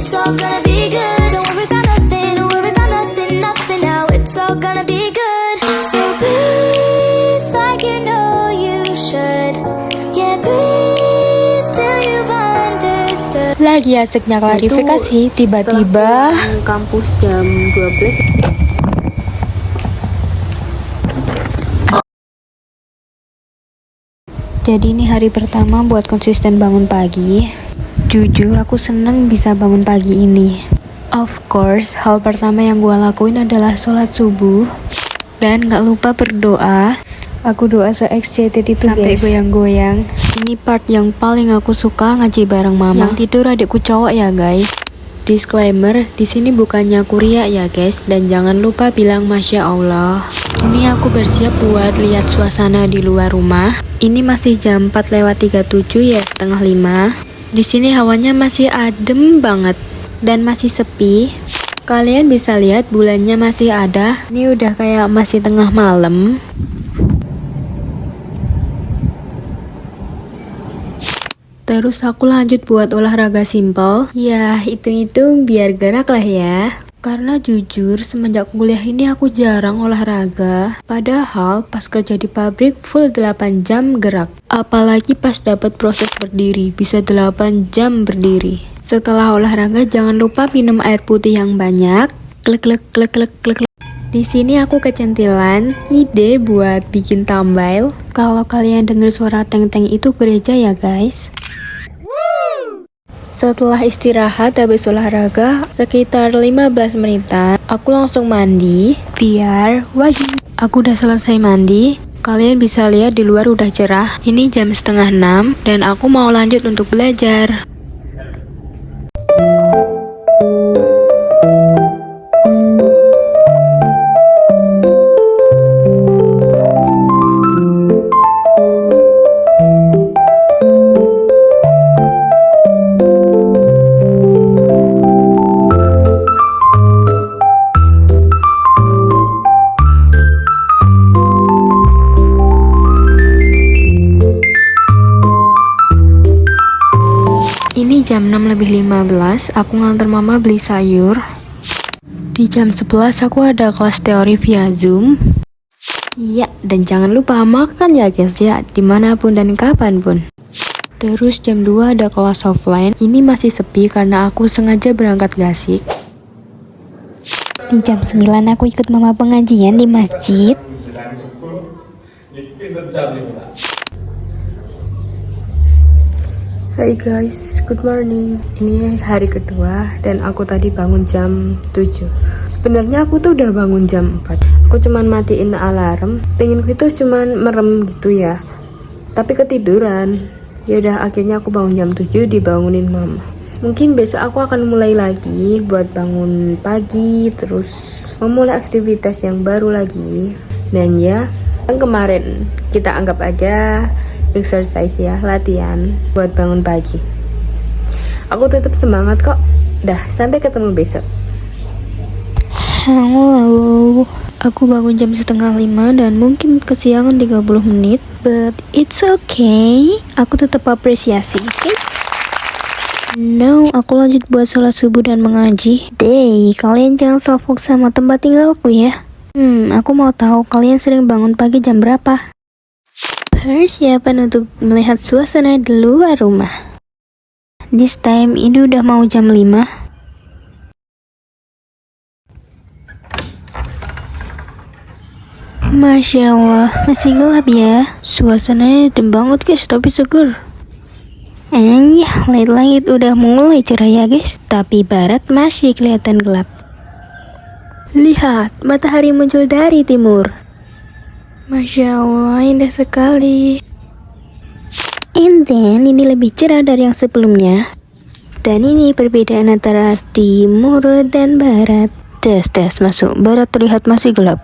it's all gonna be good. Don't worry about nothing, don't worry about nothing, nothing now. It's all gonna be good. So breathe like you know you should. Yeah, breathe till you've understood. Lagi asiknya klarifikasi, tiba-tiba kampus jam 12. Jadi ini hari pertama buat konsisten bangun pagi. Jujur aku seneng bisa bangun pagi ini. Of course, hal pertama yang gue lakuin adalah sholat subuh. Dan gak lupa berdoa. Aku doa se-excited itu sampai goyang-goyang. Ini part yang paling aku suka, ngaji bareng mama. Yang tidur adikku cowok ya guys. Disclaimer, di sini bukannya aku riak ya guys, dan jangan lupa bilang Masya Allah. Ini aku bersiap buat lihat suasana di luar rumah. Ini masih jam 4:37 ya, setengah 5. Di sini hawanya masih adem banget dan masih sepi. Kalian bisa lihat bulannya masih ada. Ini udah kayak masih tengah malam. Terus aku lanjut buat olahraga simpel. Ya, hitung-hitung biar gerak lah ya. Karena jujur, semenjak kuliah ini aku jarang olahraga. Padahal pas kerja di pabrik full 8 jam gerak. Apalagi pas dapat proses berdiri, bisa 8 jam berdiri. Setelah olahraga jangan lupa minum air putih yang banyak. Klek klek klek klek klek. Di sini aku kecentilan ide buat bikin thumbnail. Kalau kalian dengar suara teng-teng itu gereja ya guys. Setelah istirahat habis olahraga sekitar 15 menitan, aku langsung mandi biar wajib. Aku udah selesai mandi. Kalian bisa lihat di luar udah cerah. Ini jam 5:30 dan aku mau lanjut untuk belajar. Ini jam 6:15, aku nganter mama beli sayur. Di jam 11 aku ada kelas teori via Zoom. Iya, dan jangan lupa makan ya guys ya, dimanapun dan kapanpun. Terus jam 2 ada kelas offline. Ini masih sepi karena aku sengaja berangkat Gasik. Di jam 9 aku ikut mama pengajian di masjid. Hai guys, good morning. Ini hari kedua dan aku tadi bangun jam 7. Sebenarnya aku tuh udah bangun jam 4. Aku cuman matiin alarm. Pengenku itu cuman merem gitu ya. Tapi ketiduran. Yaudah akhirnya aku bangun jam 7 dibangunin mama. Mungkin besok aku akan mulai lagi buat bangun pagi, terus memulai aktivitas yang baru lagi. Dan ya, yang kemarin kita anggap aja exercise ya, latihan buat bangun pagi. Aku tetap semangat kok. Dah, sampai ketemu besok. Halo, aku bangun jam 4:30 dan mungkin kesiangan 30 menit, but it's okay. Aku tetap apresiasi, okay? No, aku lanjut buat sholat subuh dan mengaji. Dey, kalian jangan salfok sama tempat tinggalku ya. Aku mau tahu kalian sering bangun pagi jam berapa? Persiapan untuk melihat suasana di luar rumah. This time ini udah mau jam 5. Masya Allah, masih gelap ya. Suasananya adem banget guys, tapi seger. Ya, langit-langit udah mulai cerah ya guys. Tapi barat masih kelihatan gelap. Lihat, matahari muncul dari timur. Masya Allah, indah sekali. And then, ini lebih cerah dari yang sebelumnya. Dan ini perbedaan antara timur dan barat. Tes, masuk. Barat terlihat masih gelap.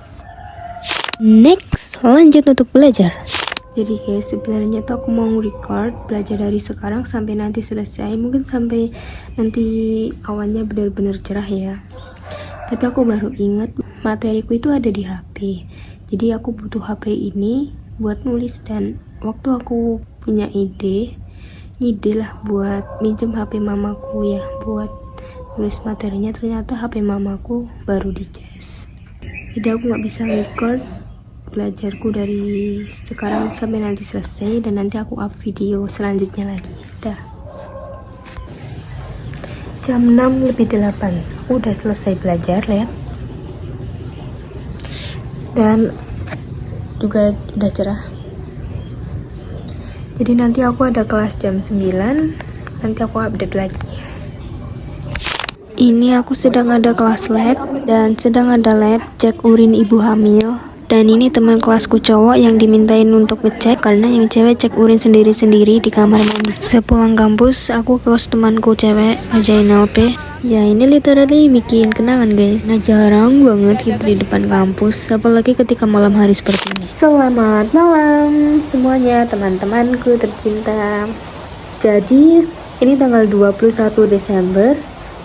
Next, lanjut untuk belajar. Jadi guys, sebenarnya tuh aku mau record belajar dari sekarang sampai nanti selesai. Mungkin sampai nanti awannya benar-benar cerah ya. Tapi aku baru ingat materiku itu ada di HP. Jadi aku butuh HP ini buat nulis, dan waktu aku punya ide lah buat minjem HP mamaku ya buat nulis materinya, ternyata HP mamaku baru dicas. Jadi aku nggak bisa record belajarku dari sekarang sampai nanti selesai, dan nanti aku up video selanjutnya lagi. Dah. Jam 6:08 aku udah selesai belajar, lihat. Dan juga udah cerah. Jadi nanti aku ada kelas jam 9, nanti aku update lagi. Ini aku sedang ada kelas lab dan sedang ada lab cek urin ibu hamil. Dan ini teman kelasku cowok yang dimintain untuk ngecek, karena yang cewek cek urin sendiri-sendiri di kamar mandi. Sepulang kampus, aku ke kos temanku cewek ngajain LP. Ya ini literally bikin kenangan guys. Nah jarang banget kita di depan kampus, apalagi ketika malam hari seperti ini. Selamat malam semuanya teman-temanku tercinta. Jadi ini tanggal 21 Desember.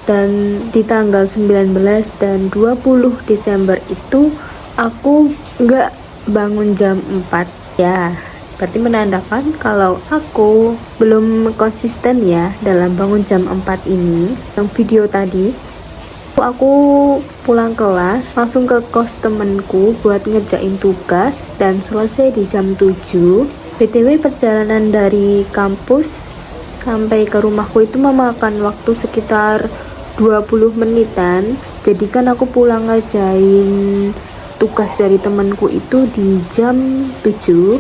Dan di tanggal 19 dan 20 Desember itu aku nggak bangun jam 4 ya. Berarti menandakan kalau aku belum konsisten ya dalam bangun jam 4 ini. Yang video tadi aku pulang kelas langsung ke kos temenku buat ngerjain tugas dan selesai di jam 7. BTW perjalanan dari kampus sampai ke rumahku itu memakan waktu sekitar 20 menitan. Jadi kan aku pulang ngerjain tugas dari temanku itu di jam 7.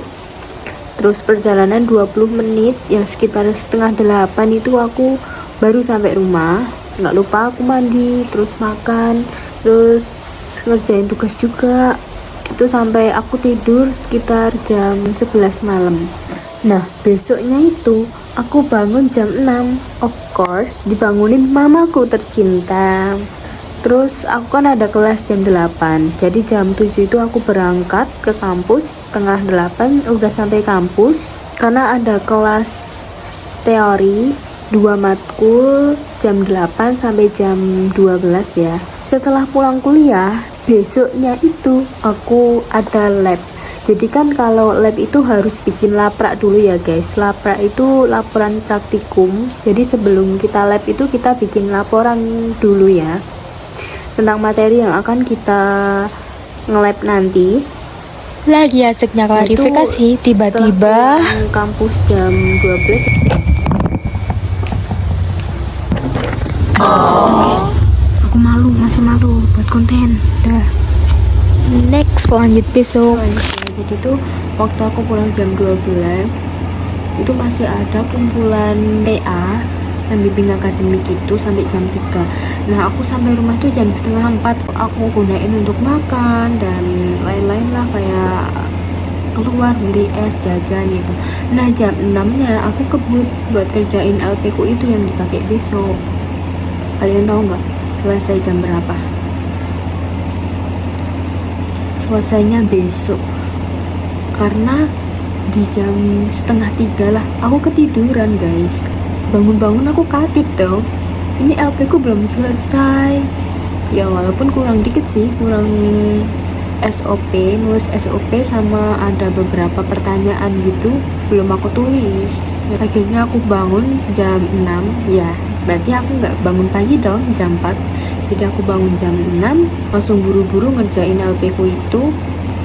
Terus perjalanan 20 menit yang sekitar setengah 8 itu aku baru sampai rumah. Nggak lupa aku mandi, terus makan, terus ngerjain tugas juga. Itu sampai aku tidur sekitar jam 11 malam. Nah besoknya itu aku bangun jam 6. Of course dibangunin mamaku tercinta. Terus aku kan ada kelas jam 8. Jadi jam 7 itu aku berangkat ke kampus. Setengah 8 udah sampai kampus. Karena ada kelas teori 2 matkul jam 8 sampai jam 12 ya. Setelah pulang kuliah, besoknya itu aku ada lab. Jadi kan kalau lab itu harus bikin laprak dulu ya guys. Laprak itu laporan praktikum. Jadi sebelum kita lab itu kita bikin laporan dulu ya, tentang materi yang akan kita nge-lab nanti. Lagi asiknya klarifikasi, tiba-tiba Kampus jam 12. Guys, aku masih malu buat konten. Dah. next lanjut besok. Jadi tuh waktu aku pulang jam 12 itu masih ada kumpulan PA yang bimbing akademik itu sampai jam 3. Nah aku sampai rumah tuh jam setengah 4. Aku gunain untuk makan dan lain-lain lah, kayak keluar beli es, jajan gitu. Nah jam 6 nya aku kebut buat kerjain LP ku itu yang dipakai besok. Kalian tahu nggak selesai jam berapa? Selesainya besok, karena di jam setengah 3 lah aku ketiduran guys. Bangun-bangun aku kaget dong, ini LP ku belum selesai ya, walaupun kurang dikit sih, kurang SOP, nulis SOP sama ada beberapa pertanyaan gitu belum aku tulis. Akhirnya aku bangun jam 6 ya, berarti aku nggak bangun pagi dong jam 4. Jadi aku bangun jam 6 langsung buru-buru ngerjain LP ku itu.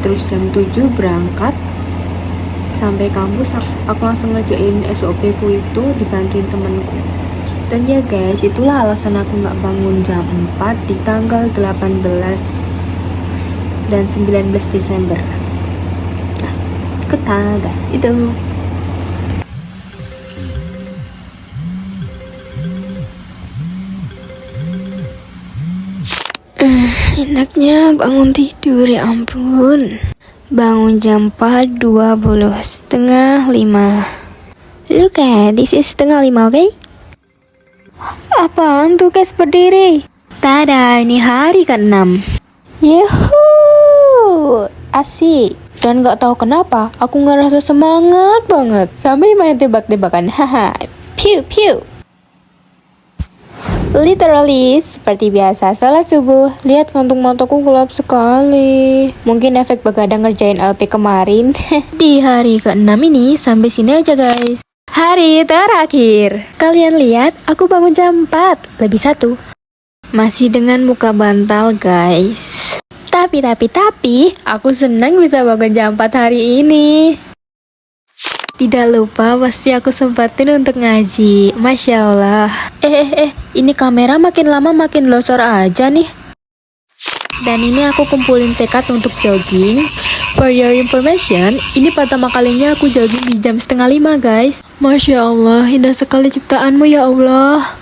Terus jam 7 berangkat. Sampai kampus aku langsung ngerjain SOP ku itu dibantuin temenku. Dan ya guys, itulah alasan aku nggak bangun jam 4 di tanggal 18 dan 19 Desember. Nah, ketada itu. Enaknya bangun tidur, ya ampun. Bangun jam 4.20, setengah 5. Look at this is setengah 5, oke? Apaan tuh guys berdiri? Tada, ini hari ke-6. Yuhuu, asik. Dan gak tahu kenapa aku ngerasa semangat banget sampai main tebak-tebakan. Haha, piu piu. Literally, seperti biasa salat subuh. Lihat kantung mataku gelap sekali. Mungkin efek begadang ngerjain LP kemarin. Di hari ke-6 ini sampai sini aja guys. Hari terakhir. Kalian lihat, aku bangun jam 4 lebih 1. Masih dengan muka bantal guys. Tapi, aku senang bisa bangun jam 4 hari ini. Tidak lupa pasti aku sempatin untuk ngaji. Masya Allah. Ini kamera makin lama makin losor aja nih. Dan ini aku kumpulin tekad untuk jogging. For your information, ini pertama kalinya aku jogging di jam 4:30 guys. Masya Allah, indah sekali ciptaanmu ya Allah.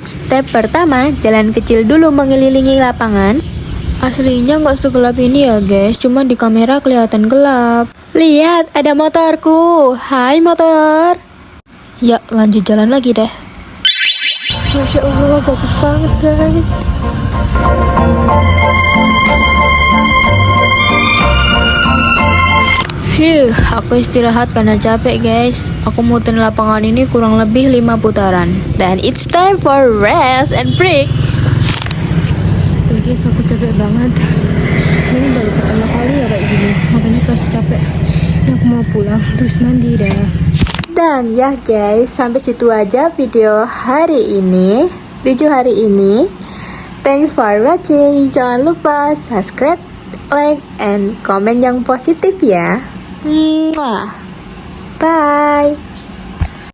Step pertama, jalan kecil dulu mengelilingi lapangan. Aslinya nggak segelap ini ya guys, cuma di kamera kelihatan gelap. Lihat, ada motorku. Hai motor. Ya, lanjut jalan lagi deh. Masya Allah, bagus banget guys. Phew, aku istirahat karena capek guys. Aku muterin lapangan ini kurang lebih 5 putaran. Dan it's time for rest and break. Guys, aku capek banget. Ini baru pertama kali ya kayak gini, makanya kerasa capek. Ini aku mau pulang, terus mandi dah. Dan ya guys, sampai situ aja video hari ini, 7 hari ini. Thanks for watching. Jangan lupa subscribe, like, and komen yang positif ya. Bye.